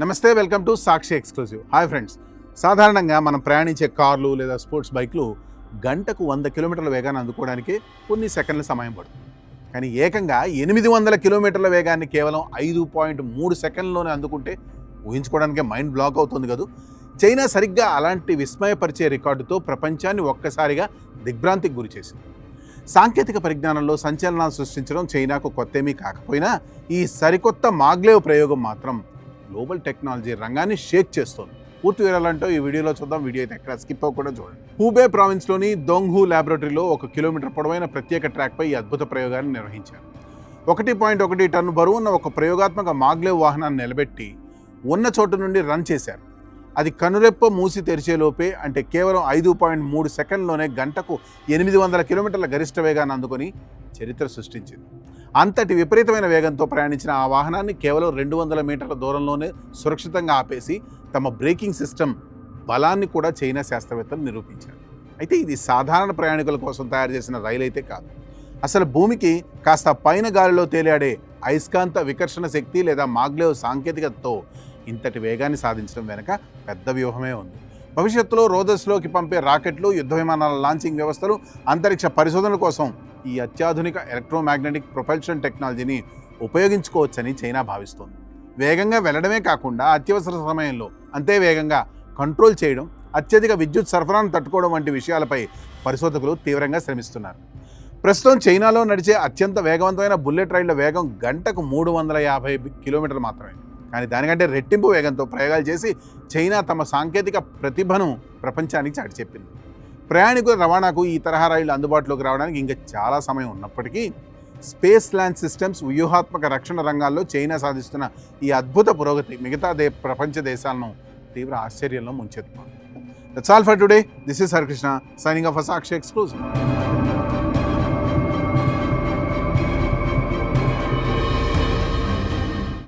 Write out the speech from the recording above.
నమస్తే, welcome to Sakshi exclusive. Hi friends, సాధారణంగా మనం ప్రయాణించే కార్లు లేదా స్పోర్ట్స్ బైక్లు గంటకు 100 కిలోమీటర్ల వేగాన్ని అందుకోవడానికి కొన్ని సెకండ్ల సమయం పడుతుంది. కానీ ఏకంగా 800 కిలోమీటర్ల వేగాన్ని కేవలం 5.3 సెకండ్లోనే అందుకుంటే ఊహించుకోవడానికే మైండ్ బ్లాక్ అవుతుంది కదా. చైనా సరిగ్గా అలాంటి విస్మయపరిచే రికార్డుతో ప్రపంచాన్ని ఒక్కసారిగా దిగ్భ్రాంతికి గురిచేసింది. సాంకేతిక పరిజ్ఞానంలో సంచలనాలు సృష్టించడం చైనాకు కొత్తేమీ కాకపోయినా ఈ సరికొత్త మాగ్లేవ్ ప్రయోగం మాత్రం గ్లోబల్ టెక్నాలజీ రంగాన్ని షేక్ చేస్తోంది. పూర్తి వివరాలంటూ ఈ వీడియోలో చూద్దాం. వీడియో అయితే ఎక్కడ స్కిప్ అవ్వకుండా చూడండి. హూబే ప్రావిన్స్లోని దొంగ్హూ ల్యాబొరేటరీలో 1 కిలోమీటర్ పొడవైన ప్రత్యేక ట్రాక్పై ఈ అద్భుత ప్రయోగాన్ని నిర్వహించారు. 1.1 టన్ను బరువున్న ఒక ప్రయోగాత్మక మాగ్లేవ్ వాహనాన్ని నిలబెట్టి ఉన్న చోటు నుండి రన్ చేశారు. అది కనురెప్ప మూసి తెరిచేలోపే, అంటే కేవలం 5.3 సెకండ్లోనే గంటకు 800 కిలోమీటర్ల గరిష్ట వేగాన్ని అందుకొని చరిత్ర సృష్టించింది. అంతటి విపరీతమైన వేగంతో ప్రయాణించిన ఆ వాహనాన్ని కేవలం 200 మీటర్ల దూరంలోనే సురక్షితంగా ఆపేసి తమ బ్రేకింగ్ సిస్టమ్ బలాన్ని కూడా చైనా శాస్త్రవేత్తలు నిరూపించారు. అయితే ఇది సాధారణ ప్రయాణికుల కోసం తయారు చేసిన రైలు అయితే కాదు. అసలు భూమికి కాస్త పైన గాలిలో తేలియాడే అయస్కాంత వికర్షణ శక్తి లేదా మాగ్లేవ్ సాంకేతికతతో ఇంతటి వేగాన్ని సాధించడం వెనుక పెద్ద వ్యూహమే ఉంది. భవిష్యత్తులో రోదస్లోకి పంపే రాకెట్లు, యుద్ధ విమానాల లాంచింగ్ వ్యవస్థలు, అంతరిక్ష పరిశోధనల కోసం ఈ అత్యాధునిక ఎలక్ట్రోమాగ్నెటిక్ ప్రొపల్షన్ టెక్నాలజీని ఉపయోగించుకోవచ్చని చైనా భావిస్తోంది. వేగంగా వెళ్లడమే కాకుండా అత్యవసర సమయంలో అంతే వేగంగా కంట్రోల్ చేయడం, అత్యధిక విద్యుత్ సరఫరాను తట్టుకోవడం వంటి విషయాలపై పరిశోధకులు తీవ్రంగా శ్రమిస్తున్నారు. ప్రస్తుతం చైనాలో నడిచే అత్యంత వేగవంతమైన బుల్లెట్ రైళ్ల వేగం గంటకు 350 కిలోమీటర్లు మాత్రమే. కానీ దానికంటే రెట్టింపు వేగంతో ప్రయోగాలు చేసి చైనా తమ సాంకేతిక ప్రతిభను ప్రపంచానికి చాటి చెప్పింది. ప్రయాణికుల రవాణాకు ఈ తరహా రైళ్లు అందుబాటులోకి రావడానికి ఇంకా చాలా సమయం ఉన్నప్పటికీ స్పేస్ ల్యాండ్ సిస్టమ్స్, వ్యూహాత్మక రక్షణ రంగాల్లో చైనా సాధిస్తున్న ఈ అద్భుత పురోగతి మిగతా ప్రపంచ దేశాలను తీవ్ర ఆశ్చర్యంలో ముంచెత్తుతోంది. That's all for today. This is Harikrishna signing off for Sakshi exclusive.